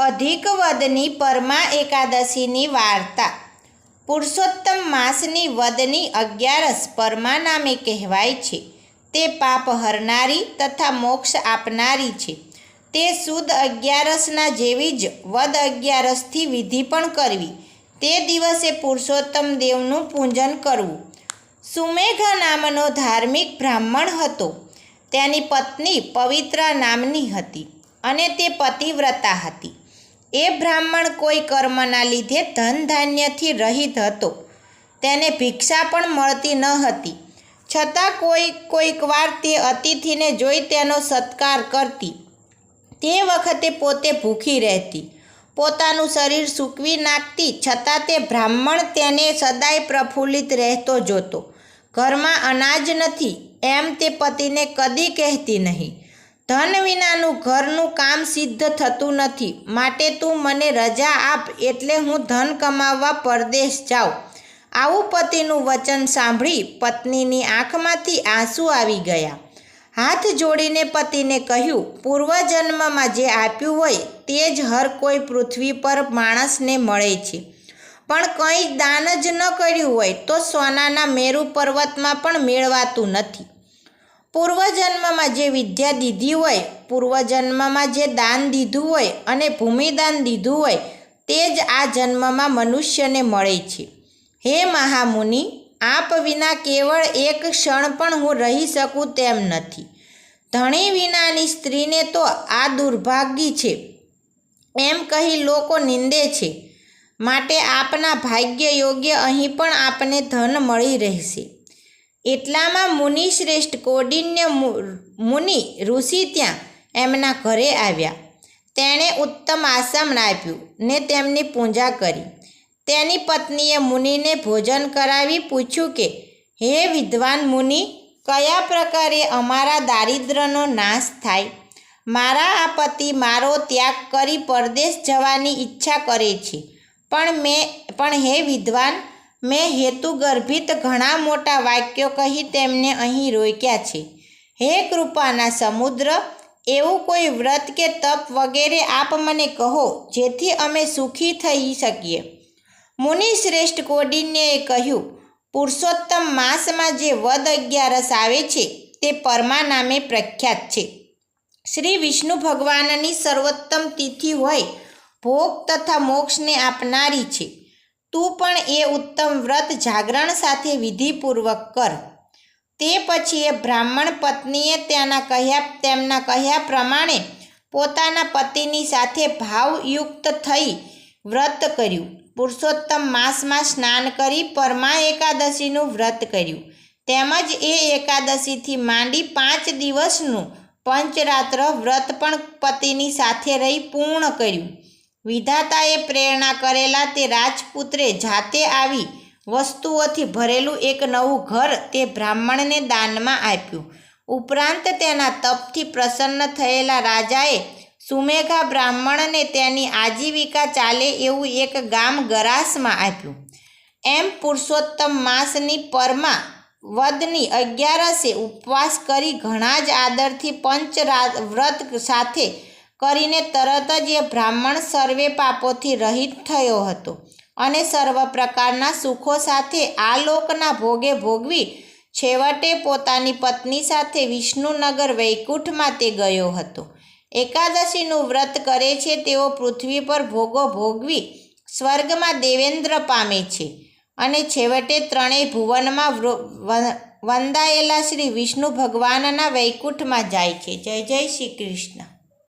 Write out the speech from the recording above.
અધિક વદની પરમાં એકાદશીની વાર્તા। પુરુષોત્તમ માસની વદની 11 પરમાં નામે કહેવાય છે। તે પાપ હરનારી તથા મોક્ષ આપનારી છે। તે સુદ 11ના જેવી જ વદ 11થી વિધિ પણ કરવી। તે દિવસે પુરુષોત્તમ દેવનું પૂજન કરવું। સુમેઘા નામનો ધાર્મિક બ્રાહ્મણ હતો। તેની પત્ની પવિત્રા નામની હતી અને તે પતિવ્રતા હતી। એ બ્રાહ્મણ કોઈ કર્મના લીધે ધન ધાન્યથી રહિત હતો। તેને ભિક્ષા પણ મળતી ન હતી, છતાં કોઈક વાર તે અતિથિને જોઈ તેનો સત્કાર કરતી। તે વખતે પોતે ભૂખી રહેતી, પોતાનું શરીર સૂકવી નાખતી, છતાં તે બ્રાહ્મણ તેને સદાય પ્રફુલ્લિત રહેતો જોતો। ઘરમાં અનાજ નથી એમ તે પતિને કદી કહેતી નહીં। ધન વિનાનું ઘરનું કામ સિદ્ધ થતું નથી, માટે તું મને રજા આપ એટલે હું ધન કમાવવા પરદેશ જાઉં। આવું પતિનું વચન સાંભળી પત્નીની આંખમાંથી આંસુ આવી ગયા। હાથ જોડીને પતિને કહ્યું, પૂર્વજન્મમાં જે આપ્યું હોય તે જ હર કોઈ પૃથ્વી પર માણસને મળે છે, પણ કંઈ દાન જ ન કર્યું હોય તો સોનાના મેરુ પર્વતમાં પણ મેળવાતું નથી। પૂર્વજન્મમાં જે વિદ્યા દીધી હોય, પૂર્વજન્મમાં જે દાન દીધું હોય અને ભૂમિદાન દીધું હોય તે જ આ જન્મમાં મનુષ્યને મળે છે। હે મહામુનિ, આપ વિના કેવળ એક ક્ષણ પણ હું રહી શકું તેમ નથી। ધણી વિનાની સ્ત્રીને તો આ દુર્ભાગ્ય છે એમ કહી લોકો નિંદે છે, માટે આપના ભાગ્ય યોગ્ય અહીં પણ આપને ધન મળી રહેશે। એટલામાં મુનિ શ્રેષ્ઠ કૌંડિન્ય મુનિ ઋષિ ત્યાં એમના ઘરે આવ્યા। તેણે ઉત્તમ આસન આપ્યું ને તેમની પૂજા કરી। તેની પત્નીએ મુનિને ભોજન કરાવી પૂછ્યું કે, હે વિદ્વાન મુનિ, કયા પ્રકારે અમારા દારિદ્ર્યનો નાશ થાય? મારા આ પતિ મારો ત્યાગ કરી પરદેશ જવાની ઈચ્છા કરે છે, પણ હે વિદ્વાન, મેં હેતુગર્ભિત ઘણા મોટા વાક્યો કહી તેમને અહીં રોક્યા છે। હે કૃપાના સમુદ્ર, એવું કોઈ વ્રત કે તપ વગેરે આપ મને કહો જેથી અમે સુખી થઈ શકીએ। મુનિ શ્રેષ્ઠ કૌંડિન્યએ કહ્યું, પુરુષોત્તમ માસમાં જે વદ 11 આવે છે તે પરમાં નામે પ્રખ્યાત છે। શ્રી વિષ્ણુ ભગવાનની સર્વોત્તમ તિથિ હોય, ભોગ તથા મોક્ષને આપનારી છે। તું પણ એ ઉત્તમ વ્રત જાગરણ સાથે વિધિપૂર્વક કર। તે પછી એ બ્રાહ્મણ પત્નીએ તેમના કહ્યા પ્રમાણે પોતાના પતિની સાથે ભાવયુક્ત થઈ વ્રત કર્યું। પુરુષોત્તમ માસમાં સ્નાન કરી પરમાં એકાદશીનું વ્રત કર્યું, તેમજ એ એકાદશીથી માંડી 5 દિવસનું પંચરાત્ર વ્રત પણ પતિની સાથે રહી પૂર્ણ કર્યું। વિધાતાએ પ્રેરણા કરેલા તે રાજપુત્રે જાતે આવી વસ્તુઓથી ભરેલું એક નવું ઘર તે બ્રાહ્મણને દાનમાં આપ્યું। ઉપરાંત તેના તપથી પ્રસન્ન થયેલા રાજાએ સુમેઘા બ્રાહ્મણને તેની આજીવિકા ચાલે એવું એક ગામ ગરાસમાં આપ્યું। એમ પુરુષોત્તમ માસની પરમાં વદની 11એ ઉપવાસ કરી ઘણા જ આદરથી વ્રત સાથે કરીને તરત જ એ બ્રાહ્મણ સર્વે પાપોથી રહિત થયો હતો અને સર્વ પ્રકારના સુખો સાથે આ લોકના ભોગે ભોગવી છેવટે પોતાની પત્ની સાથે વિષ્ણુનગર વૈકુંઠમાં તે ગયો હતો। એકાદશીનું વ્રત કરે છે તેઓ પૃથ્વી પર ભોગો ભોગવી સ્વર્ગમાં દેવેન્દ્ર પામે છે અને છેવટે ત્રણેય ભુવનમાં વંદાયેલા શ્રી વિષ્ણુ ભગવાનના વૈકુંઠમાં જાય છે। જય જય શ્રી કૃષ્ણ।